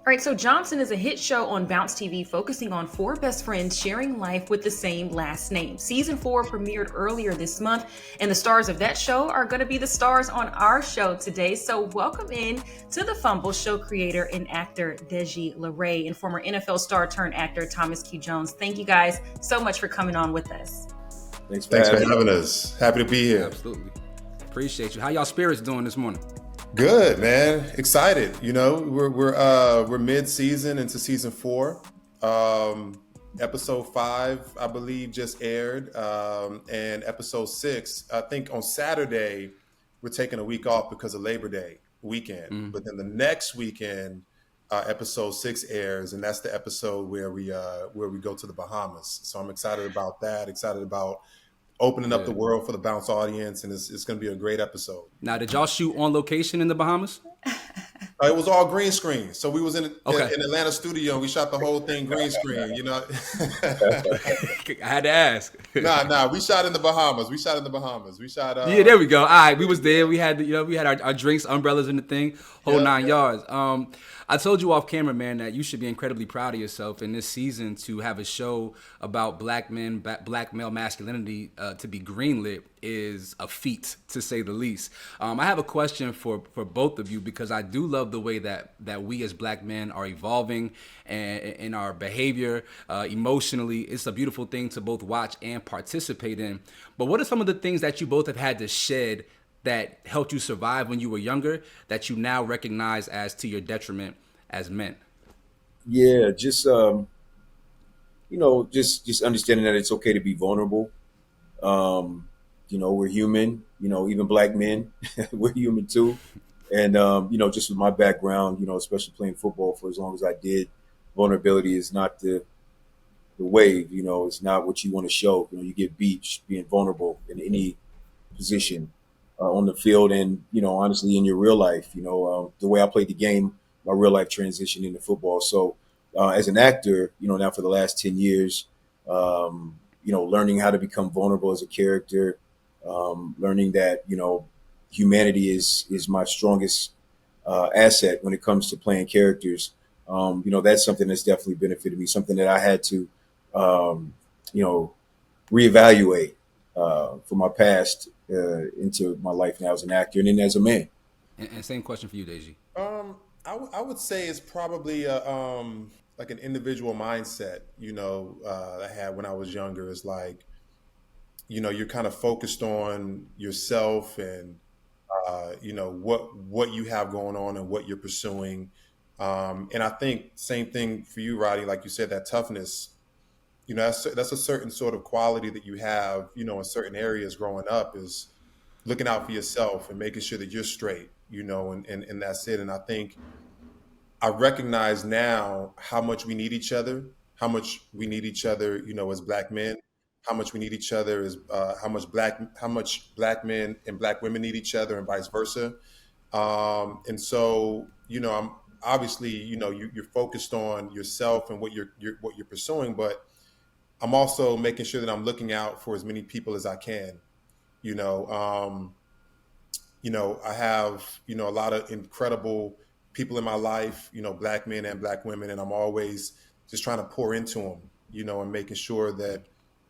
All right, so Johnson is a hit show on Bounce TV focusing on four best friends sharing life with the same last name. Season 4 premiered earlier this month, and the stars of that show are going to be the stars on our show today. So, welcome in to the Fumble show creator and actor Deji LaRay and former NFL star turned actor Thomas Q. Jones. Thank you guys so much for coming on with us. Thanks for Thanks for having me. having us. Happy to be here. Absolutely. Appreciate you. How y'all spirits doing this morning? Good, man. Excited. You know, we're mid-season into season 4. Episode 5, I believe, just aired, and episode 6, I think on Saturday, we're taking a week off because of Labor Day weekend. But then the next weekend, episode 6 airs, and that's the episode where we go to the Bahamas. So I'm excited about that. Excited about opening up the world for the Bounce audience, and it's going to be a great episode. Now, did y'all shoot on location in the Bahamas? It was all green screen. So we was in Atlanta studio, and we shot the whole thing green screen, you know. I had to ask. Nah, we shot in the Bahamas. We shot. Yeah, there we go. All right, we was there. We had our drinks, umbrellas, and the thing, whole 9 yards. I told you off camera, man, that you should be incredibly proud of yourself in this season to have a show about black men, black male masculinity to be greenlit is a feat, to say the least. I have a question for both of you because I do love the way that we as black men are evolving and in our behavior emotionally. It's a beautiful thing to both watch and participate in. But what are some of the things that you both have had to shed that helped you survive when you were younger that you now recognize as to your detriment as men? Yeah, just just understanding that it's okay to be vulnerable. We're human. Even black men, we're human too. And just with my background, especially playing football for as long as I did, vulnerability is not the wave. It's not what you want to show. You get beat being vulnerable in any position on the field, and honestly, in your real life. The way I played the game, my real life transition into football. So, as an actor, now for the last 10 years, learning how to become vulnerable as a character, learning that humanity is my strongest asset when it comes to playing characters. That's something that's definitely benefited me. Something that I had to, reevaluate from my past into my life now as an actor and then as a man. And same question for you, Deji. I would say it's probably like an individual mindset. I had when I was younger. Is like, you're kind of focused on yourself and what you have going on and what you're pursuing. And I think same thing for you, Roddy. Like you said, that toughness. That's a certain sort of quality that you have. In certain areas growing up is looking out for yourself and making sure that you're straight. And that's it. And I think I recognize now how much we need each other, as black men, how much we need each other is how much black men and black women need each other and vice versa. And so, I'm obviously, you're focused on yourself and what you're pursuing, but I'm also making sure that I'm looking out for as many people as I can. I have, a lot of incredible people in my life, black men and black women, and I'm always just trying to pour into them, and making sure that,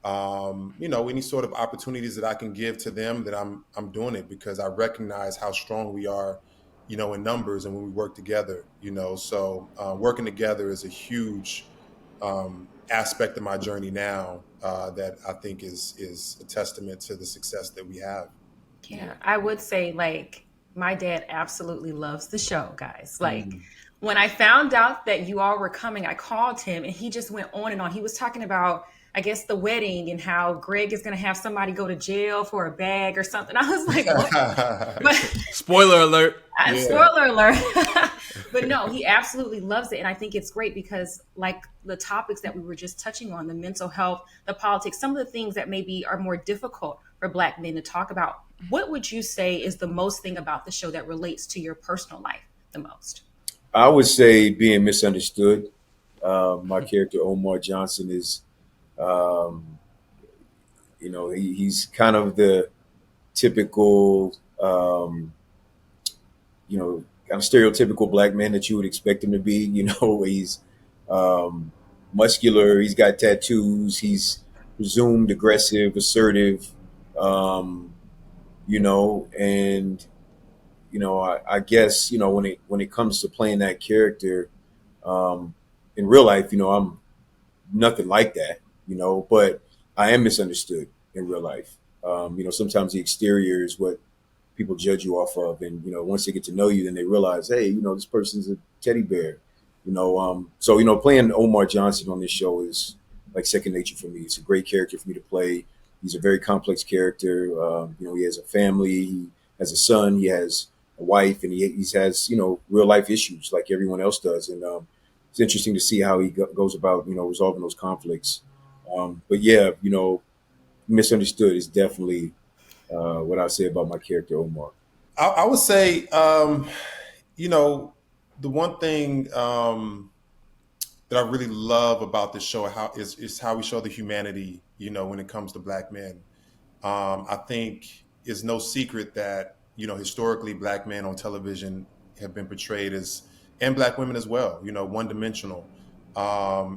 any sort of opportunities that I can give to them, that I'm doing it because I recognize how strong we are, in numbers and when we work together, so working together is a huge aspect of my journey now that I think is a testament to the success that we have. Yeah, I would say like my dad absolutely loves the show, guys. Like when I found out that you all were coming, I called him and he just went on and on. He was talking about, I guess, the wedding and how Greg is going to have somebody go to jail for a bag or something. I was like, what? But Spoiler alert. spoiler alert. But no, he absolutely loves it. And I think it's great because like the topics that we were just touching on, the mental health, the politics, some of the things that maybe are more difficult for black men to talk about. What would you say is the most thing about the show that relates to your personal life the most? I would say being misunderstood. My character Omar Johnson is, he's kind of the typical, kind of stereotypical black man that you would expect him to be. You know, he's um, muscular. He's got tattoos. He's presumed aggressive, assertive. Um, you know, and I guess when it comes to playing that character um, in real life, I'm nothing like that. But I am misunderstood in real life. Sometimes the exterior is what people judge you off of, and once they get to know you, then they realize, hey, this person's a teddy bear. So playing Omar Johnson on this show is like second nature for me. It's a great character for me to play. He's a very complex character. He has a family, he has a son, he has a wife, and he has real life issues like everyone else does. And it's interesting to see how he goes about resolving those conflicts. But yeah, misunderstood is definitely what I say about my character Omar. I would say, you know, the one thing that I really love about this show is how we show the humanity, when it comes to black men. I think it's no secret that, historically black men on television have been portrayed as, and black women as well, one dimensional.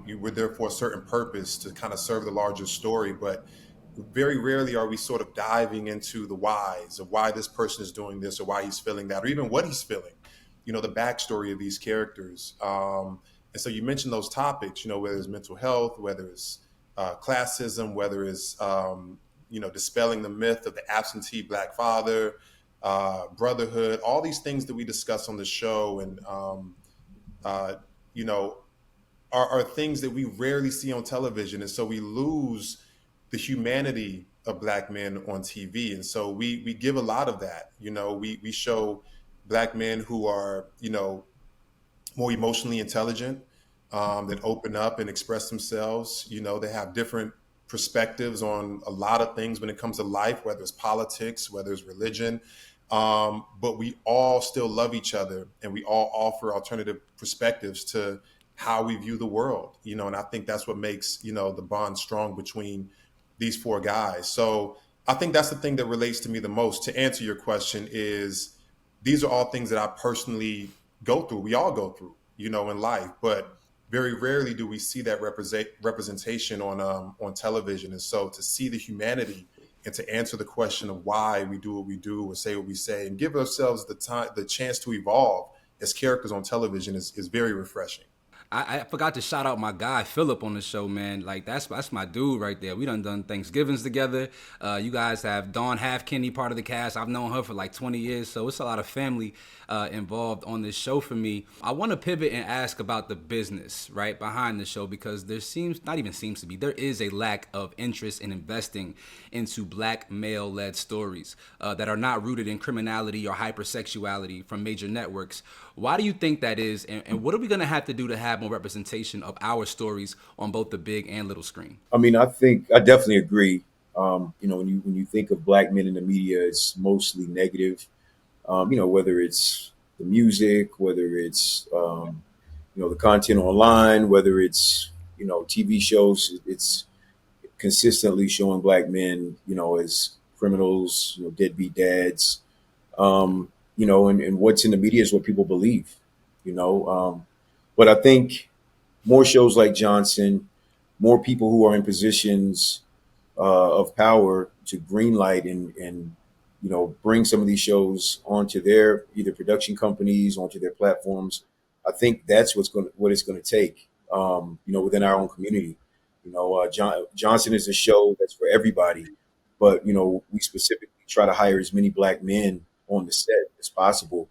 You were there for a certain purpose to kind of serve the larger story, but very rarely are we sort of diving into the whys of why this person is doing this or why he's feeling that or even what he's feeling, the backstory of these characters. And so you mentioned those topics, whether it's mental health, whether it's classism, whether it's, dispelling the myth of the absentee black father, brotherhood, all these things that we discuss on the show. And, you know, are things that we rarely see on television. And so we lose the humanity of black men on TV. And so we give a lot of that. We show black men who are, more emotionally intelligent, that open up and express themselves. They have different perspectives on a lot of things when it comes to life, whether it's politics, whether it's religion. But we all still love each other and we all offer alternative perspectives to how we view the world, and I think that's what makes, the bond strong between these four guys. So I think that's the thing that relates to me the most. To answer your question is these are all things that I personally go through. We all go through, in life, but very rarely do we see that representation on television. And so to see the humanity and to answer the question of why we do what we do or say what we say and give ourselves the chance to evolve as characters on television is very refreshing. I forgot to shout out my guy Philip on the show, man. Like that's my dude right there. We done Thanksgivings together. You guys have Dawn Halfkenny part of the cast. I've known her for like 20 years, so it's a lot of family involved on this show for me. I want to pivot and ask about the business right behind the show because there is a lack of interest in investing into black male-led stories that are not rooted in criminality or hypersexuality from major networks. Why do you think that is, and what are we going to have to do to have more representation of our stories on both the big and little screen? I mean, I think I definitely agree. When you think of black men in the media, it's mostly negative. Whether it's the music, whether it's the content online, whether it's TV shows, it's consistently showing black men as criminals, deadbeat dads. And what's in the media is what people believe. But I think more shows like Johnson, more people who are in positions of power to greenlight and bring some of these shows onto their either production companies, onto their platforms. I think that's what it's going to take. Within our own community. Johnson is a show that's for everybody, but we specifically try to hire as many black men on the set as possible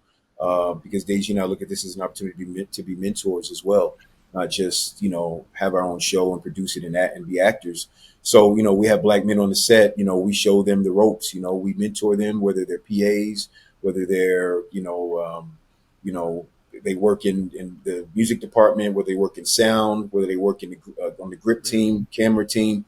because Deji and I look at this as an opportunity to be mentors as well, not just have our own show and produce it and be actors. So we have black men on the set. We show them the ropes. We mentor them, whether they're PAs, whether they're they work in the music department, whether they work in sound, whether they work in on the grip team, camera team.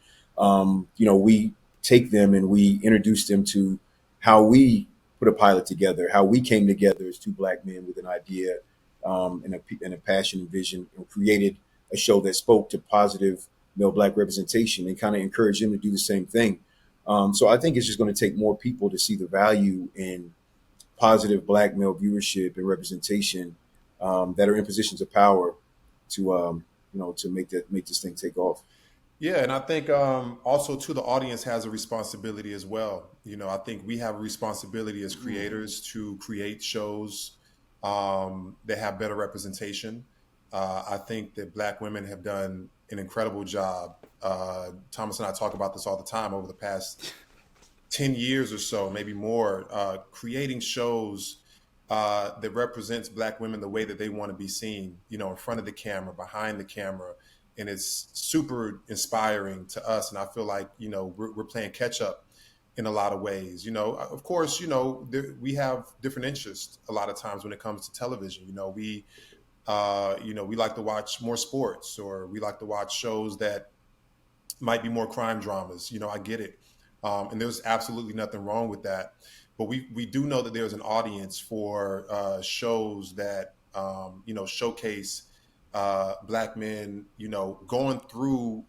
We take them and we introduce them to how we put a pilot together, how we came together as two black men with an idea and a passion and vision, and created a show that spoke to positive male black representation and kind of encouraged them to do the same thing. So I think it's just going to take more people to see the value in positive black male viewership and representation that are in positions of power to to make this thing take off. Yeah, and I think also too the audience has a responsibility as well. I think we have a responsibility as creators to create shows that have better representation. I think that Black women have done an incredible job. Thomas and I talk about this all the time over the past 10 years or so, maybe more, creating shows that represents Black women the way that they want to be seen, in front of the camera, behind the camera. And it's super inspiring to us. And I feel like, we're playing catch up in a lot of ways. Of course, we have different interests a lot of times when it comes to television. We like to watch more sports, or we like to watch shows that might be more crime dramas. I get it. And there's absolutely nothing wrong with that. But we do know that there's an audience for shows that, showcase Black men, going through,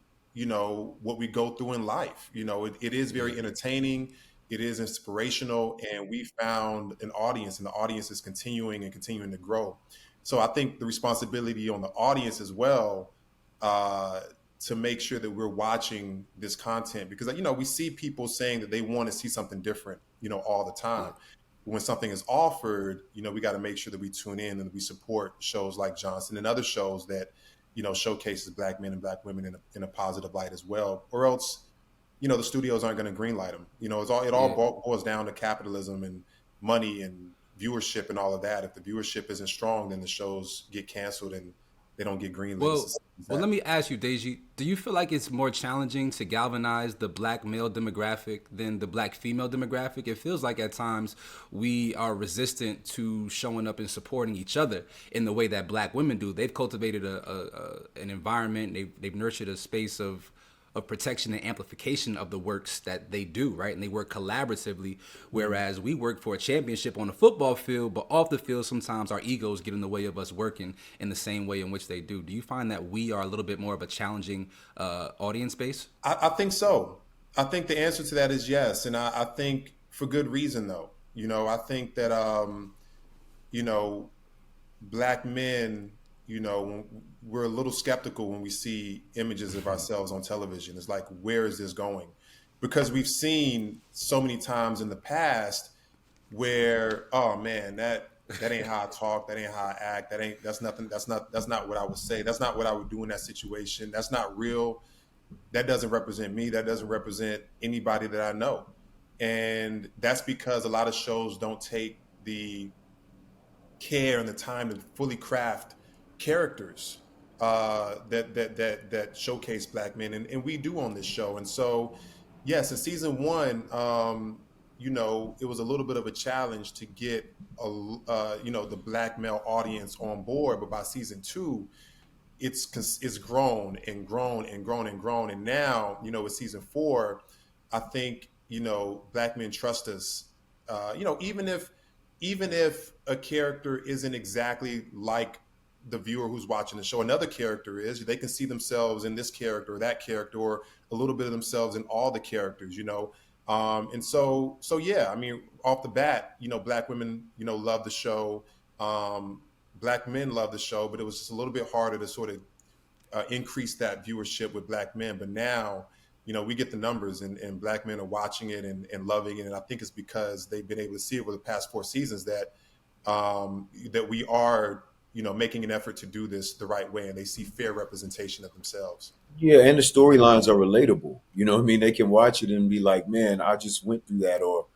what we go through in life. It is very entertaining. It is inspirational. And we found an audience, and the audience is continuing to grow. So I think the responsibility on the audience as well, to make sure that we're watching this content, because we see people saying that they want to see something different all the time. When something is offered, we got to make sure that we tune in and we support shows like Johnson and other shows that showcases Black men and Black women in a positive light as well, or else the studios aren't going to greenlight them. It all boils down to capitalism and money and viewership and all of that. If the viewership isn't strong, then the shows get canceled and they don't get greenlit. Well, let me ask you, Deji, do you feel like it's more challenging to galvanize the Black male demographic than the Black female demographic? It feels like at times we are resistant to showing up and supporting each other in the way that Black women do. They've cultivated an environment, they've nurtured a space of protection and amplification of the works that they do, right? And they work collaboratively, whereas we work for a championship on the football field, but off the field, sometimes our egos get in the way of us working in the same way in which they do. Do you find that we are a little bit more of a challenging audience base? I think so. I think the answer to that is yes. And I think for good reason, though. I think that, Black men, we're a little skeptical when we see images of ourselves on television. It's like, where is this going? Because we've seen so many times in the past where, oh man, that ain't how I talk, that ain't how I act, that's not what I would say, that's not what I would do in that situation, that's not real, that doesn't represent me, that doesn't represent anybody that I know. And that's because a lot of shows don't take the care and the time to fully craft characters that showcase Black men, and we do on this show. And so, yes, in season one, it was a little bit of a challenge to get the Black male audience on board. But by season two, it's grown and grown and grown and grown. And now, with season four, I think Black men trust us. Even if a character isn't exactly like the viewer who's watching the show, another character is, they can see themselves in this character or that character, or a little bit of themselves in all the characters, and so yeah, I mean, off the bat, Black women, love the show, Black men love the show, but it was just a little bit harder to sort of increase that viewership with Black men. But now, we get the numbers, and Black men are watching it and loving it, and I think it's because they've been able to see over the past 4 seasons that that we are making an effort to do this the right way, and they see fair representation of themselves. Yeah, and the storylines are relatable. I mean, they can watch it and be like, man, I just went through that, or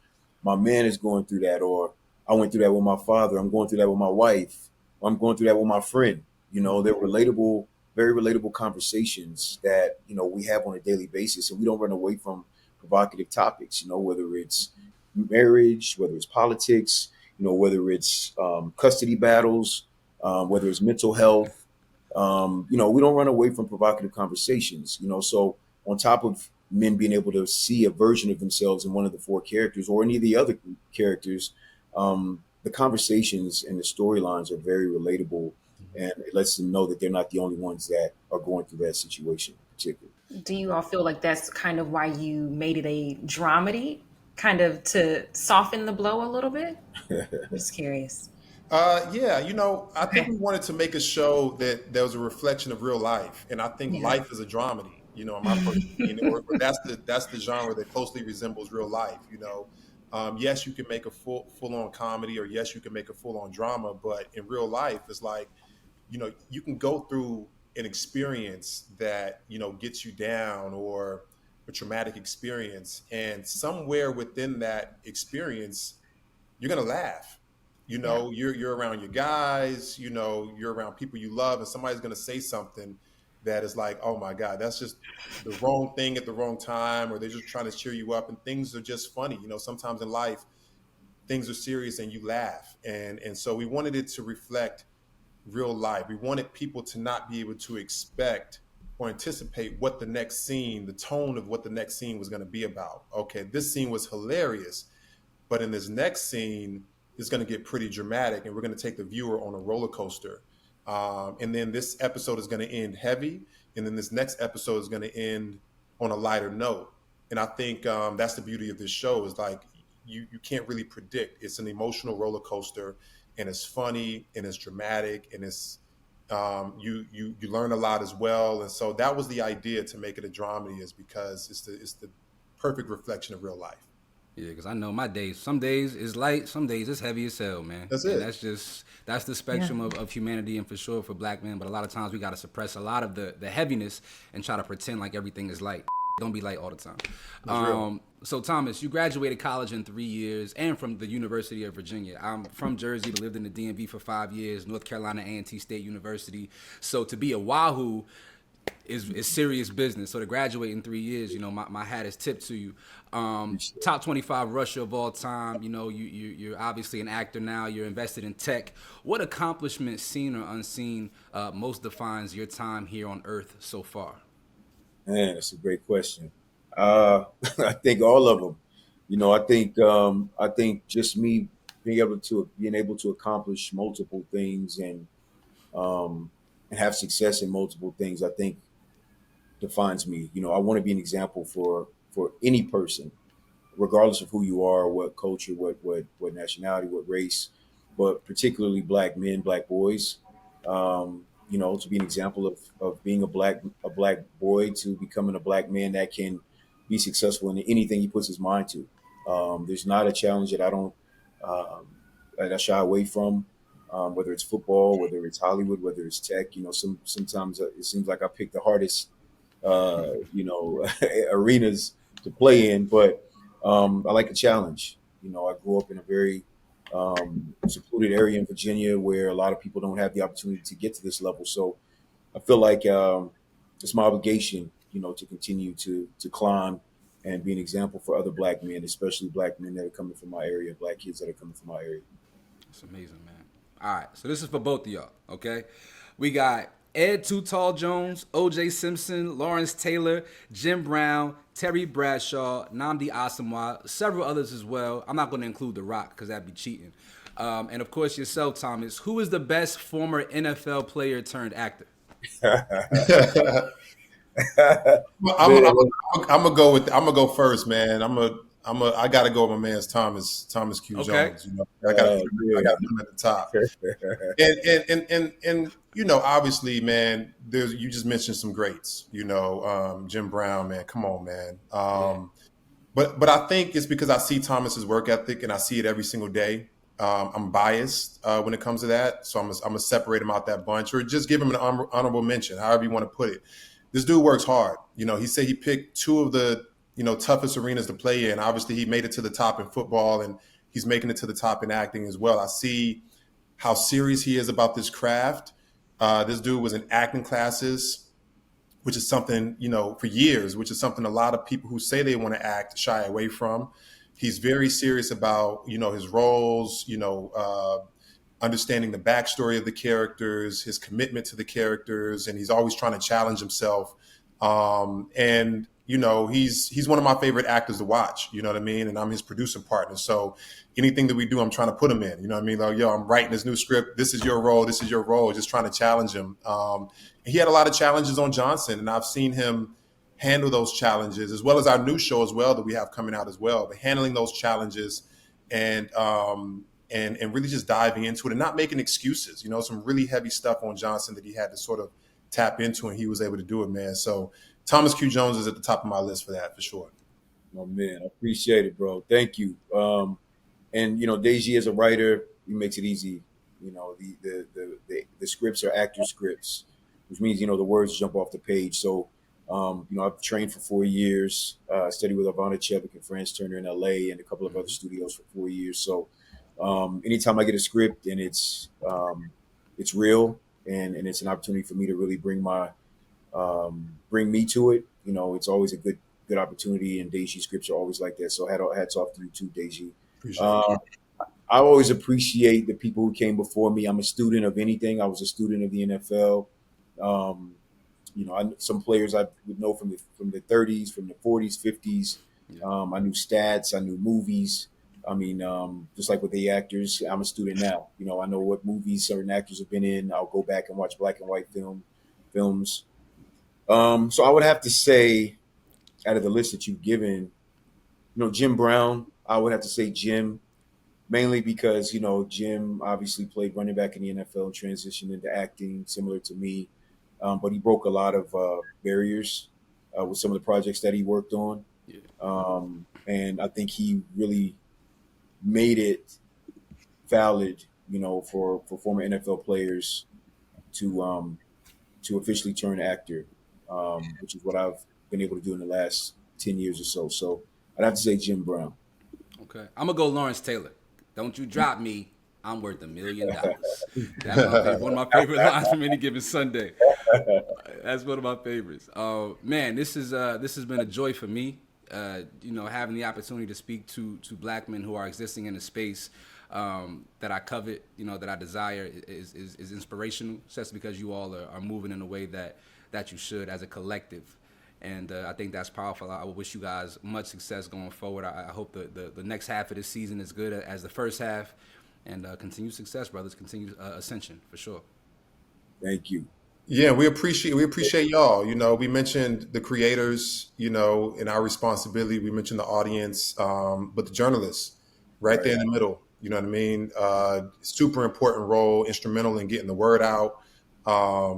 my man is going through that, or I went through that with my father, I'm going through that with my wife, or I'm going through that with my friend. They're relatable, very relatable conversations that, we have on a daily basis, and we don't run away from provocative topics, whether it's marriage, whether it's politics, whether it's custody battles, whether it's mental health. We don't run away from provocative conversations, so on top of men being able to see a version of themselves in one of the 4 characters or any of the other characters, the conversations and the storylines are very relatable, and it lets them know that they're not the only ones that are going through that situation in particular. Do you all feel like that's kind of why you made it a dramedy? kind of to soften the blow a little bit? I'm just curious. Yeah, I think Okay. we wanted to make a show that was a reflection of real life, and I think Yeah. life is a dramedy. In my personal opinion, or that's the genre that closely resembles real life. Yes, you can make a full on comedy, or yes, you can make a full on drama, but in real life, it's like you can go through an experience that gets you down, or a traumatic experience, and somewhere within that experience you're gonna laugh. Yeah. You're around your guys, you're around people you love, and somebody's gonna say something that is like, oh my God, that's just the wrong thing at the wrong time, or they're just trying to cheer you up, and things are just funny. Sometimes in life things are serious and you laugh. And so we wanted it to reflect real life. We wanted people to not be able to expect or anticipate what the next scene, the tone of what the next scene was going to be about. Okay, this scene was hilarious, but in this next scene, it's going to get pretty dramatic, and we're going to take the viewer on a roller coaster. And then this episode is going to end heavy, and then this next episode is going to end on a lighter note. And I think that's the beauty of this show, is like you can't really predict. It's an emotional roller coaster, and it's funny, and it's dramatic, and it's you learn a lot as well. And so that was the idea, to make it a dramedy, is because it's the perfect reflection of real life. Yeah, because I know my days. Some days is light, some days it's heavy as hell, man. That's And it. that's the spectrum of humanity, and for sure for black men. But a lot of times we gotta suppress a lot of the heaviness and try to pretend like everything is light. Don't be light all the time. Real. So Thomas, you graduated college in 3 years and from the University of Virginia. I'm from Jersey, but lived in the DMV for 5 years, North Carolina A&T State University. So to be a Wahoo is serious business. So to graduate in 3 years, my hat is tipped to you. Top 25 rusher of all time. You're obviously an actor now. You're invested in tech. What accomplishment, seen or unseen, most defines your time here on Earth so far? Man, that's a great question. I think all of them. I think just me being able to accomplish multiple things, and have success in multiple things, I think defines me. I want to be an example for any person, regardless of who you are, what culture, what nationality, what race, but particularly black men, black boys. To be an example of being a black boy to becoming a black man that can be successful in anything he puts his mind to. There's not a challenge that I don't that I shy away from, whether it's football, whether it's Hollywood, whether it's tech. Sometimes it seems like I pick the hardest arenas to play in, but I like a challenge. I grew up in a very secluded area in Virginia where a lot of people don't have the opportunity to get to this level. So I feel like it's my obligation, to continue to climb and be an example for other black men, especially black men that are coming from my area, black kids that are coming from my area. That's amazing, man. All right, so this is for both of y'all, okay? We got Ed Too Tall Jones, O.J. Simpson, Lawrence Taylor, Jim Brown, Terry Bradshaw, Nnamdi Asomugha, several others as well. I'm not going to include The Rock because that'd be cheating. And of course yourself, Thomas. Who is the best former NFL player turned actor? I'm gonna go first, man. I gotta go with my man's Thomas Q. Okay. Jones. I got him at the top. And obviously, man, you just mentioned some greats. Jim Brown, man, come on, man. But I think it's because I see Thomas's work ethic and I see it every single day. I'm biased when it comes to that, so I'm gonna separate him out that bunch, or just give him an honorable mention, however you want to put it. This dude works hard. He said he picked two of the toughest arenas to play in. Obviously, he made it to the top in football, and he's making it to the top in acting as well. I see how serious he is about this craft. This dude was in acting classes, which is something, for years, which is something a lot of people who say they want to act shy away from. He's very serious about, his roles, understanding the backstory of the characters, his commitment to the characters, and he's always trying to challenge himself. And he's one of my favorite actors to watch. You know what I mean? And I'm his producing partner. So anything that we do, I'm trying to put him in. You know what I mean? Like, I'm writing this new script. This is your role. This is your role. Just trying to challenge him. He had a lot of challenges on Johnson, and I've seen him handle those challenges, as well as our new show as well that we have coming out as well. But handling those challenges and really just diving into it and not making excuses. Some really heavy stuff on Johnson that he had to sort of tap into, and he was able to do it, man. So Thomas Q. Jones is at the top of my list for that, for sure. Oh, man, I appreciate it, bro. Thank you. And Deji as a writer, he makes it easy. The scripts are actor scripts, which means the words jump off the page. So I've trained for 4 years, studied with Ivana Chevik and Franz Turner in LA and a couple of other studios for 4 years. So anytime I get a script and it's real and it's an opportunity for me to really bring me to it, it's always a good opportunity, and Deji scripts are always like that. So hats off to you too, Deji. I always appreciate the people who came before me. I'm a student of anything. I was a student of the NFL. Some players I would know from the 30s, from the 40s, 50s. I knew stats. I knew movies. I mean, just like with the actors, I'm a student now. I know what movies certain actors have been in. I'll go back and watch black and white films. So I would have to say, out of the list that you've given, Jim Brown, I would have to say Jim, mainly because, Jim obviously played running back in the NFL and transitioned into acting similar to me. But he broke a lot of barriers with some of the projects that he worked on. Yeah. And I think he really made it valid, for former NFL players to officially turn actor, which is what I've been able to do in the last 10 years or so. So I'd have to say Jim Brown. Okay. I'm going to go Lawrence Taylor. Don't you drop me. I'm worth $1 million. That's one of my favorite lines from Any Given Sunday. That's one of my favorites. Man, this has been a joy for me. Having the opportunity to speak to black men who are existing in a space that I covet, that I desire is inspirational, just because you all are moving in a way that you should as a collective. And I think that's powerful. I wish you guys much success going forward. I hope the next half of this season is good as the first half. And continued success, brothers. Continued ascension, for sure. Thank you. Yeah, we appreciate y'all. We mentioned the creators, in our responsibility. We mentioned the audience, but the journalists right there in the middle. You know what I mean? Super important role, instrumental in getting the word out,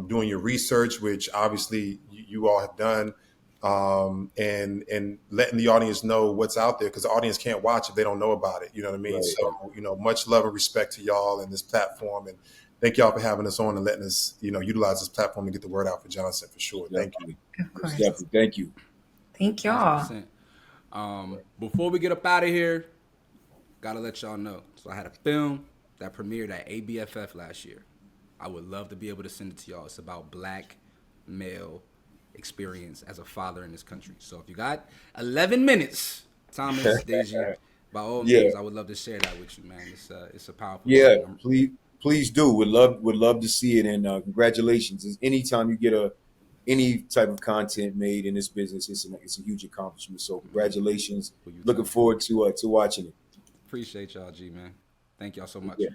doing your research, which obviously you all have done, and letting the audience know what's out there, because the audience can't watch if they don't know about it. You know what I mean? Right. So, much love and respect to y'all and this platform, and thank y'all for having us on and letting us, utilize this platform to get the word out for Johnson, for sure. Thank you. Of course. Definitely. Thank you. Thank y'all. Before we get up out of here, gotta let y'all know. So I had a film that premiered at ABFF last year. I would love to be able to send it to y'all. It's about black male experience as a father in this country. So if you got 11 minutes, Thomas, Deji, by all means, I would love to share that with you, man. It's a powerful thing. Please do. Would love to see it, and congratulations. Anytime you get any type of content made in this business, it's a huge accomplishment. So congratulations. Looking forward to watching it. Appreciate y'all, G, man. Thank y'all so much. Yeah.